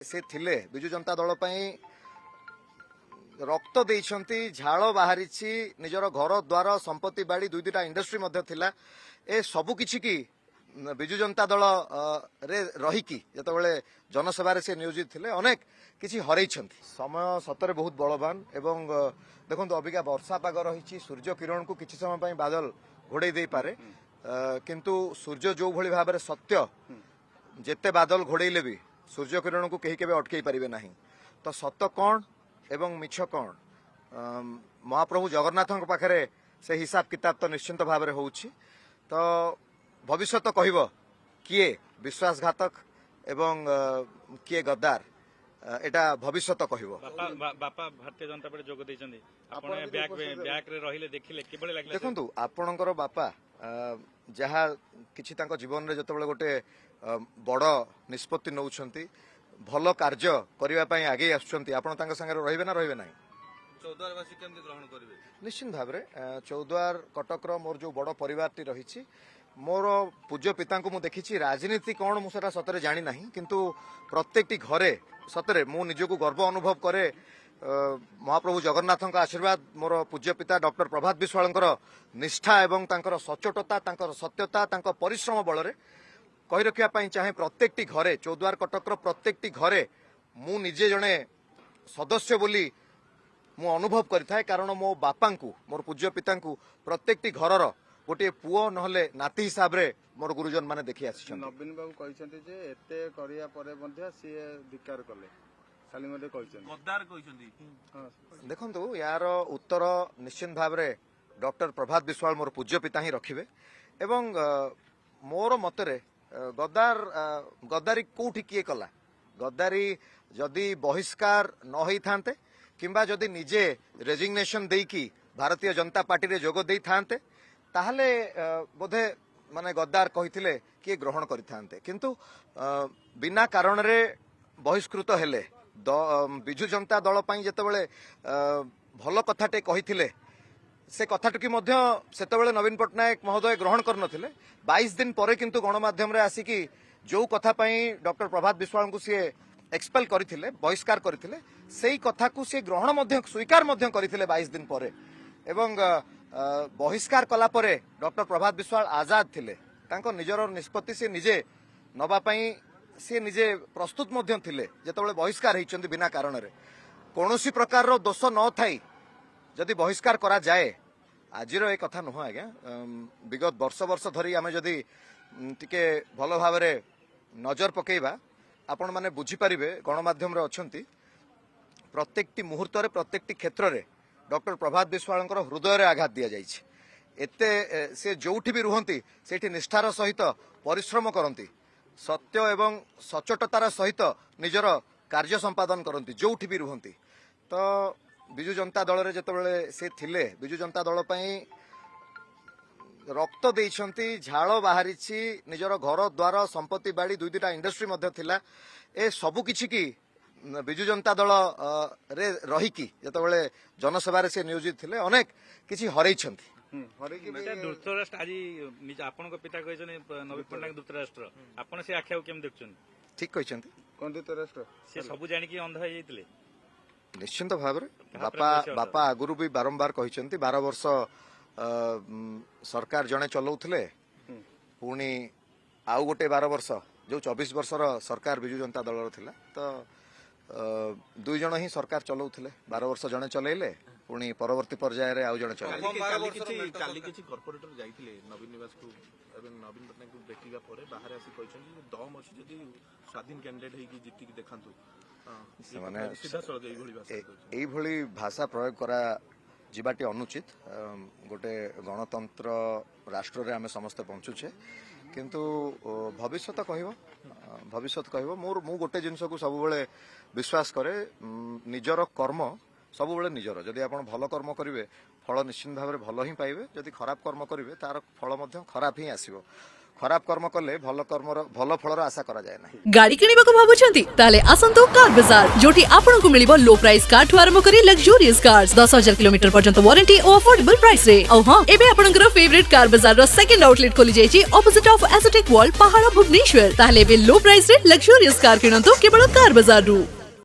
से थिले बिजु जनता दल रक्त देइछंती झाड़ बाहरी निजर घर द्वार संपत्ति बाड़ी दुई दुईटा इंडस्ट्री मध्य थिला ए सबु किछि की बिजु जनता दल रे रहीकि जतबेले जनसेवारे से नियोजित थिले अनेक किछि हरैछंती समय सतरे बहुत बलवान एवं देखंतु अबिका वर्षा पाग रही सूर्य किरण को किछि समय पई बादल घोड़े दे पारे किंतु सूर्य जो भली भाबरे सत्य जेते बादल घोड़ेले भी सूर्य किरण को कहीं केबे अटकई पारिबे नाही तो सत्य कौन एवं मिछ कौन महाप्रभु जगन्नाथ पाखरे से हिसाब किताब तो निश्चिंत भाव में होउछि तो भविष्य तो कहब किए विश्वासघातक एवं किए गद्दार एटा भविष्य तो कहब बापा भारतीय जनता पार्टी जोग दैछन्ती आपण बैक रे रहिले देखिले केबळे लागले देखंतु आपणकर बापा जहा किछि तांको जीवन रे जतबेले गोटे बड़ निष्पत्ति नौछंती भल कार्य करबा पई आगे आछंती आपण तांको संगे रहिबे ना रहिबे नाही चौद्वारवासी केमती ग्रहण करिवे निश्चित भाव में चौद्वार कटकर मोर जो बड़ परिवार रही मोर पूज्य पिता को मुझे देखी राजनीति कौन मुझे सतरे जानी ना किंतु प्रत्येक घरे सतरे मु निजको गर्व अनुभव करे महाप्रभु जगन्नाथ आशीर्वाद मोर पूज्य पिता डॉक्टर प्रभात विश्वाल निष्ठा एवं तांकर सचोटता तांकर सत्यता तांकर परिश्रम बल कही रखा चाहे प्रत्येक घरे चौद्वार कटकर प्रत्येक घरे मु निजे जड़े सदस्य बोली मु अनुभव करिथाए कारण मो बापा को मोर पूज्य पिता को प्रत्येक घरर गोटे पुओ नहले नाती हिसाब रे मोर गुरुजन माने देखि आछि नवीन बाबू कहिसंती जे एते करिया परे मध्ये सिए धिक्कार कले खाली मध्ये कहिसंती गद्दार कहिसंती देखंतु यार उत्तर निश्चित भाव रे डॉक्टर प्रभात विश्वाल मोर पूज्य पिता ही रखिबे एवं मोर मतरे गद्दारी कोठी किए कला गद्दारी जदि बहिष्कार न होई थांते किंबा जदि निजे रेजिग्नेशन देकी भारतीय जनता पार्टी रे जोग देई थांते ताहले बोधे माने गद्दार कहिथिले किए ग्रहण करि थांते किंतु बिना कारण रे बहिष्कृत हेले बिजु जनता दल पई जेतेबेले भल कथाटे कहिथिले से कथाटुकी मध्य सेतेबेले नवीन पटनायक महोदय ग्रहण करनथिले 22 दिन परे किंतु गणमाध्यम रे आसिकी जो कथा पई डॉक्टर प्रभात विश्वाल को सी एक्सपेल करथिले बहिष्कार करथिले सेही कथा को सी ग्रहण मध्य स्वीकार मध्य करथिले 22 दिन परे एवं बहिष्कार कला परे डॉक्टर प्रभात विश्वाल आजाद थिले तांको निजर निष्पत्ति से निजे नबा पई से निजे प्रस्तुत मध्य थिले जेतेबेले बहिष्कार हेइचंती बिना कारण रे कोनोसी प्रकार रो दोष न थाई जदि बहिष्कार करा जाए आजिर ए कथा नुह आज्ञा विगत वर्ष वर्ष धरी आमे जदि टिके भल भाव रे नजर पकेइबा आपण माने बुझी पारिबे गणमाध्यम रे अछंती प्रत्येकटी मुहूर्त रे प्रत्येकटी क्षेत्र रे डॉक्टर प्रभात विश्वाल हृदय रे आघात दिया जाइछि एते से जोठी भी रुहंती सेठी निष्ठार सहित परिश्रम करंती सत्य एवं सचोटतार सहित निजर कार्य संपादन करंती जोठी भी रुहंती तो बिजु जनता दल रे जतबेले से थिले बिजु जनता दल पई रक्त देइछंती झाड़ बाहरी निजर घर द्वार संपत्ति बाड़ी दुई दुईटा इंडस्ट्री मध्य थिला ए सबु किछि की बिजु जनता दल रे रहीकि जतबेले जनसेवारे से नियोजित थिले अनेक किछि हरैछंती धृतराष्ट्र आज आपन पिता कहछन नवीन पटनायक धृतराष्ट्र आपन से आख्या केम देखछन ठीक कहछंती कोन धृतराष्ट्र से सब जानि कि अंधा होई जैतिले निश्चिंत भाव बापा आगुरु भी बारंबार कहछंती 12 वर्ष सरकार जड़े चलाउथिले पुणी आउ गोटे 12 वर्ष जो 24 वर्षर सरकार बिजु जनता दल थिला तो दुई जन ही सरकार चलाउथिले 12 वर्ष जड़े चलैले पुणी परवर्ती पर्याय रे आउ जड़े चलैले काली किछि कॉर्पोरेटर जाइथिले नवीन निवास को एवं नवीन पटनायक को देखिबा परे बाहर आसी कहछन जे दम अछि जदि स्वाधीन कैंडिडेट हेकी जित्ति की देखांतु माने एई भली भाषा प्रयोग करा जीवाटी अनुचित गोटे गणतंत्र राष्ट्र रे आमे समस्त पहुंचुछे किंतु भविष्य कहब मोर मु गोटे जिनस को सब बेले विश्वास करे निजर कर्म सब बेले निजर जदि आपण भल कर्म करिवे फल निश्चित भाव में भल ही पाइबे जदि खराब कर्म करिवे तार फल मध्य खराब ही आसीबो ଖରାପ କର୍ମ କଲେ ଭଲ ଫଳର ଆଶା କରାଯାଏ ନାହିଁ। ଗାଡି କିଣିବାକୁ ଭାବୁଛନ୍ତି ତାହେଲେ ଆସନ୍ତୁ କାର ବାजार ଯୋଠି ଆପଣଙ୍କୁ ମିଳିବ लो प्राइस कार ठु आरंभ करी लग्जरियस कार्स 10,000 किलोमीटर पर्यंत वारंटी और अफोर्डेबल प्राइस रे। औ हां एबे आपनकर फेवरेट कार बाजार रो सेकंड आउटलेट खोली जायछि ऑपोजिट ऑफ एसोटेक वॉल पहाड़ भुवनेश्वर। ताहले एबे लो प्राइस रे लग्जरियस कार किनंतु केवल कार बाजार रु।